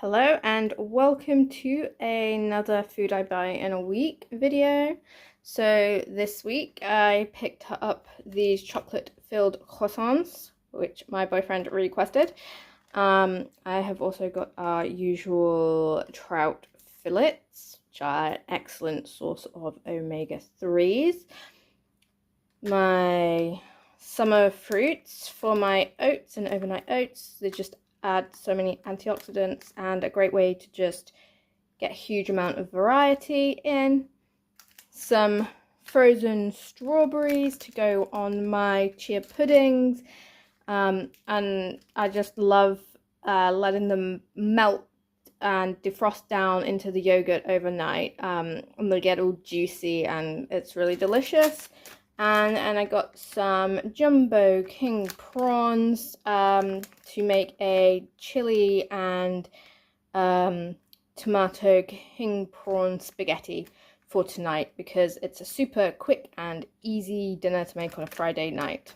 Hello and welcome to another food I buy in a week video. So this week I picked up these chocolate filled croissants, which my boyfriend requested. I have also got our usual trout fillets, which are an excellent source of omega-3s. My summer fruits for my oats and overnight oats. They just add so many antioxidants and a great way to just get a huge amount of variety in. Some frozen strawberries to go on my chia puddings, and I just love letting them melt and defrost down into the yogurt overnight, and they get all juicy and it's really delicious. And I got some jumbo king prawns to make a chili and tomato king prawn spaghetti for tonight, because it's a super quick and easy dinner to make on a Friday night.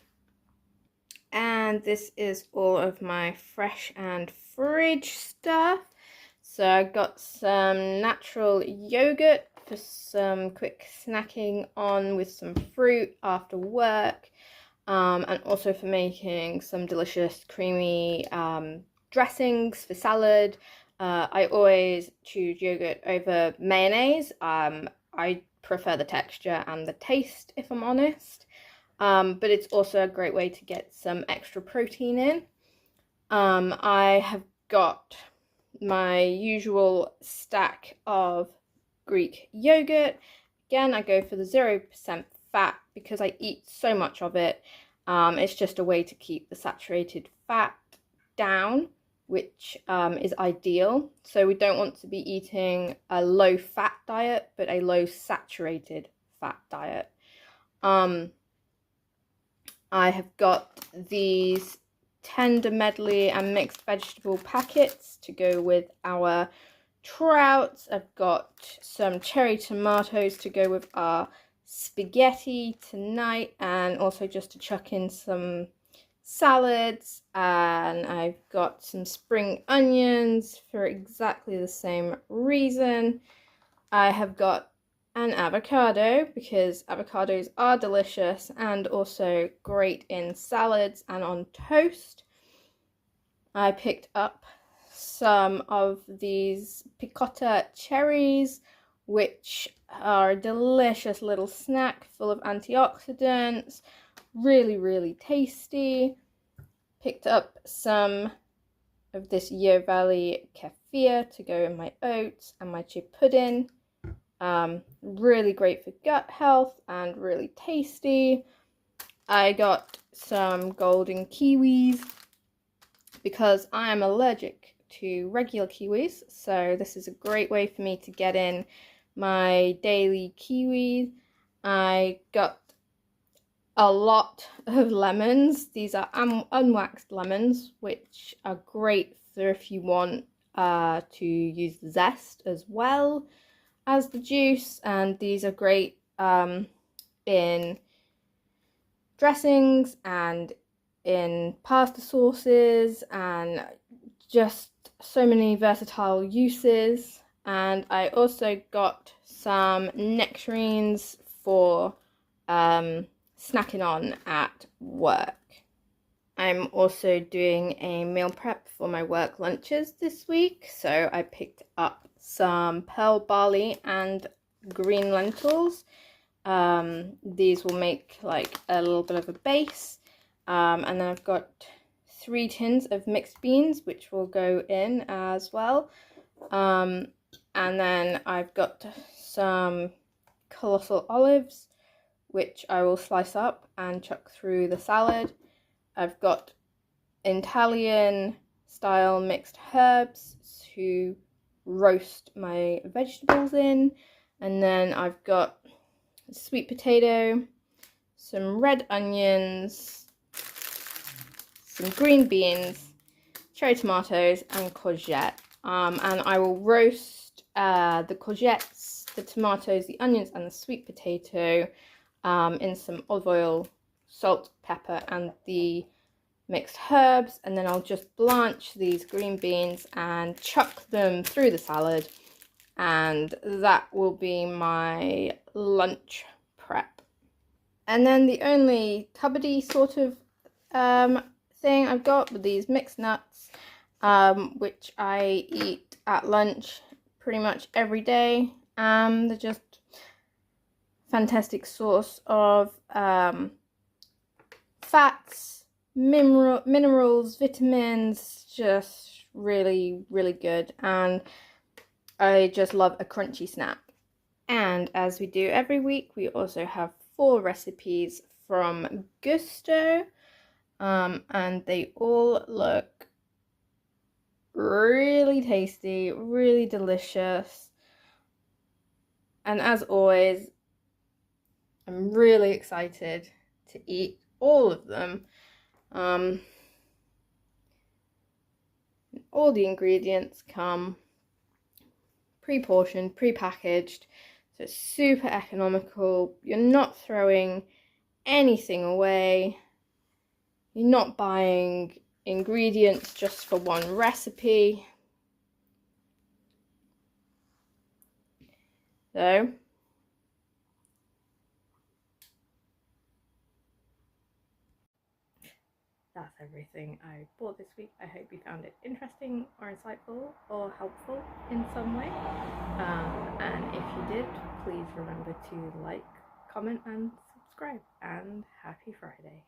And this is all of my fresh and fridge stuff. So I got some natural yogurt for some quick snacking on with some fruit after work, and also for making some delicious creamy dressings for salad. I always choose yogurt over mayonnaise. I prefer the texture and the taste, if I'm honest, but it's also a great way to get some extra protein in. I have got my usual stack of Greek yogurt. Again, I go for the 0% fat because I eat so much of it. It's just a way to keep the saturated fat down, which is ideal. So we don't want to be eating a low fat diet, but a low saturated fat diet. I have got these tender medley and mixed vegetable packets to go with our trouts. I've got some cherry tomatoes to go with our spaghetti tonight, and also just to chuck in some salads. And I've got some spring onions for exactly the same reason. I have got an avocado because avocados are delicious and also great in salads and on toast. I picked up some of these picotta cherries, which are a delicious little snack full of antioxidants, really tasty. Picked up some of this Yo Valley kefir to go in my oats and my chia pudding. Really great for gut health and really tasty. I got some golden kiwis because I am allergic to regular kiwis, so this is a great way for me to get in my daily kiwis. I got a lot of lemons. These are unwaxed lemons, which are great for if you want to use the zest as well as the juice, and these are great in dressings and in pasta sauces and just so many versatile uses. And I also got some nectarines for snacking on at work. I'm also doing a meal prep for my work lunches this week, so I picked up some pearl barley and green lentils. These will make like a little bit of a base, and then I've got 3 tins of mixed beans, which will go in as well. And then I've got some colossal olives, which I will slice up and chuck through the salad. I've got Italian style mixed herbs to roast my vegetables in, and then I've got sweet potato, some red onions, some green beans, cherry tomatoes, and courgette. And I will roast the courgettes, the tomatoes, the onions, and the sweet potato in some olive oil, salt, pepper, and the mixed herbs, and then I'll just blanch these green beans and chuck them through the salad, and that will be my lunch prep. And then the only cupboardy sort of thing I've got with these mixed nuts, which I eat at lunch pretty much every day. They're just fantastic source of fats, minerals, vitamins, just really, really good. And I just love a crunchy snack. And as we do every week, we also have 4 recipes from Gusto, and they all look really tasty, really delicious. And as always, I'm really excited to eat all of them. All the ingredients come pre-portioned, pre-packaged, so it's super economical. You're not throwing anything away. You're not buying ingredients just for one recipe. So that's everything I bought this week. I hope you found it interesting or insightful or helpful in some way. And if you did, please remember to like, comment and subscribe. And happy Friday.